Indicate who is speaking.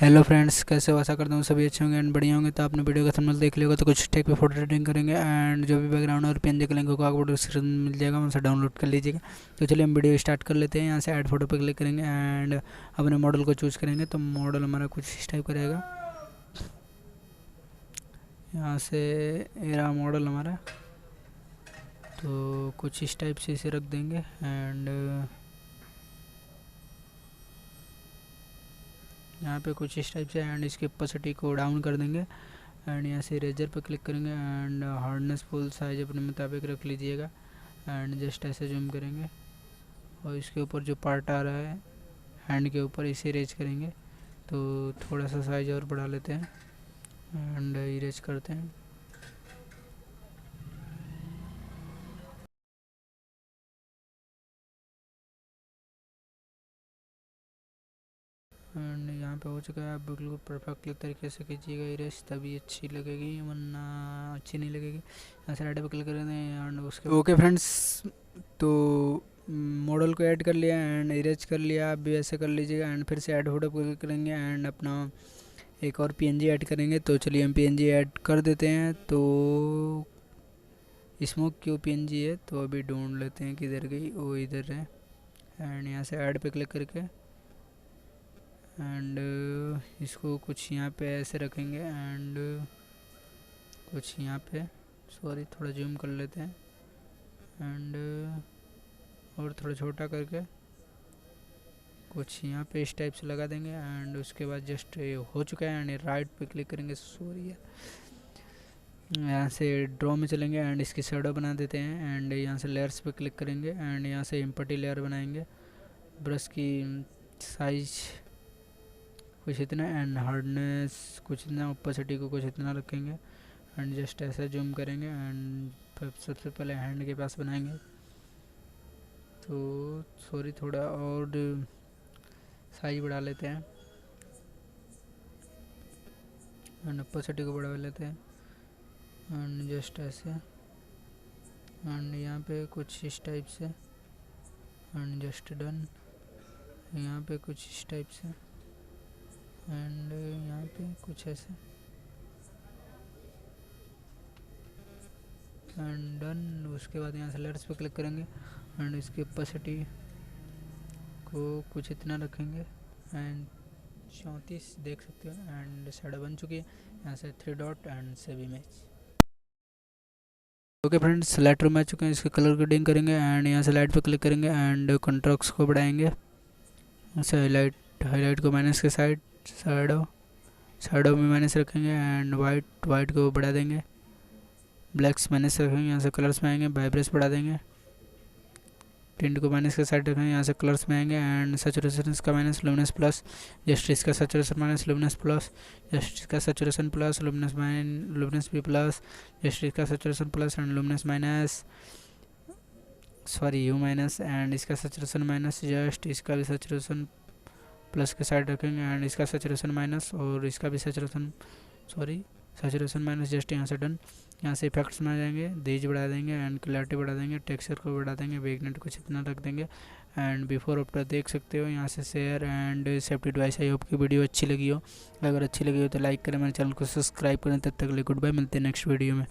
Speaker 1: Hello friends, कैसे हो? आशा करता हूँ सभी अच्छे होंगे एंड बढ़िया होंगे। तो आपने वीडियो का थंबनेल देख लिया होगा। तो कुछ टेक पे फोटो एडिटिंग करेंगे एंड जो भी बैकग्राउंड और पीएनजी का लिंक होगा आपको डिस्क्रिप्शन में मिल जाएगा, उनसे डाउनलोड कर लीजिएगा। तो चलिए हम वीडियो स्टार्ट कर लेते हैं। यहाँ से ऐड फोटो पे क्लिक करेंगे एंड अपने मॉडल को चूज़ करेंगे। तो मॉडल हमारा कुछ इस टाइप का रहेगा। यहाँ से ये रहा मॉडल हमारा, तो कुछ इस टाइप से इसे रख देंगे एंड यहाँ पे कुछ इस टाइप से एंड इसकी ओपेसिटी को डाउन कर देंगे एंड यहाँ से इरेजर पर क्लिक करेंगे एंड हार्डनेस फुल साइज अपने मुताबिक रख लीजिएगा एंड जस्ट ऐसे जूम करेंगे और इसके ऊपर जो पार्ट आ रहा है हैंड के ऊपर इसे इरेज करेंगे। तो थोड़ा सा साइज और बढ़ा लेते हैं एंड इरेज करते हैं। एंड यहाँ पे हो चुका है। आप बिल्कुल परफेक्टली तरीके से कीजिएगा इरेज, तभी अच्छी लगेगी, वरना अच्छी नहीं लगेगी। यहाँ से राइट पे क्लिक कर दें एंड उसके ओके फ्रेंड्स, तो मॉडल को ऐड कर लिया एंड इरेज कर लिया। आप भी ऐसे कर लीजिएगा एंड फिर से ऐड फोटो पर क्लिक करेंगे एंड अपना एक और पीएनजी ऐड करेंगे। तो चलिए हम पीएनजी ऐड कर देते हैं। तो स्मोक क्यों पीएनजी है, तो अभी ढूंढ लेते हैं किधर गई, वो इधर है एंड यहाँ से ऐड पे क्लिक करके एंड इसको कुछ यहाँ पे ऐसे रखेंगे एंड कुछ यहाँ पे, सॉरी थोड़ा जूम कर लेते हैं एंड और थोड़ा छोटा करके कुछ यहाँ पे इस टाइप से लगा देंगे एंड उसके बाद जस्ट हो चुका है एंड राइट पे क्लिक करेंगे। सॉरी यहाँ से ड्रॉ में चलेंगे एंड इसकी शैडो बना देते हैं एंड यहाँ से लेयर्स पे क्लिक करेंगे एंड यहाँ से इम्पटी लेयर बनाएंगे। ब्रश की साइज कुछ इतना एंड हार्डनेस कुछ इतना, ओपेसिटी को कुछ इतना रखेंगे एंड जस्ट ऐसा जूम करेंगे एंड सबसे पहले हैंड के पास बनाएंगे। तो सॉरी थोड़ा और साइज बढ़ा लेते हैं एंड ओपेसिटी को बढ़ा लेते हैं एंड जस्ट ऐसे एंड यहाँ पे कुछ इस टाइप से एंड जस्ट डन। यहाँ पे कुछ इस टाइप से एंड यहाँ पे कुछ ऐसे एंड डन। उसके बाद यहाँ से लेयर्स पे क्लिक करेंगे एंड इसकी ओपेसिटी को कुछ इतना रखेंगे एंड 34 देख सकते हो एंड शैडो बन चुकी है। यहाँ से 3 dot and save image. Okay friends, Lightroom आ चुके हैं। इसके कलर ग्रेडिंग करेंगे एंड यहाँ से लाइट पे क्लिक करेंगे एंड कंट्रास्ट को बढ़ाएंगे। ऐसे हाईलाइट को माइनस के साइड, शैडो में माइनस रखेंगे एंड वाइट को बढ़ा देंगे। ब्लैक्स माइनस रखेंगे। यहाँ से कलर्स में आएंगे, वाइब्रेस बढ़ा देंगे। टिंट को माइनस के साइड रखेंगे। यहाँ से कलर्स में आएंगे एंड सैचुरेशन इसका माइनस, लुमिनस प्लस, जस्ट इसका saturation minus, luminous plus, just इसका सैचुरेशन प्लस, लुमिनस भी प्लस, जस्ट इसका saturation plus and luminous minus, sorry you minus and इसका सैचुरेशन माइनस, जस्ट इसका भी सैचुरेशन प्लस के साइड रखेंगे एंड इसका सैचुरेशन माइनस और इसका भी सैचुरेशन माइनस, जस्ट यहाँ से डन। यहाँ से इफेक्ट्स में आ जाएंगे, देज बढ़ा देंगे एंड क्लैरिटी बढ़ा देंगे, टेक्सचर को बढ़ा देंगे, वेगनेट कुछ इतना रख देंगे एंड बिफोर आफ्टर देख सकते हो। यहाँ से share and safety advice. I hope की वीडियो अच्छी लगी हो। अगर अच्छी लगी हो तो लाइक करें, मेरे चैनल को सब्सक्राइब करें। तब तक के लिए गुड बाय, मिलते हैं नेक्स्ट वीडियो में।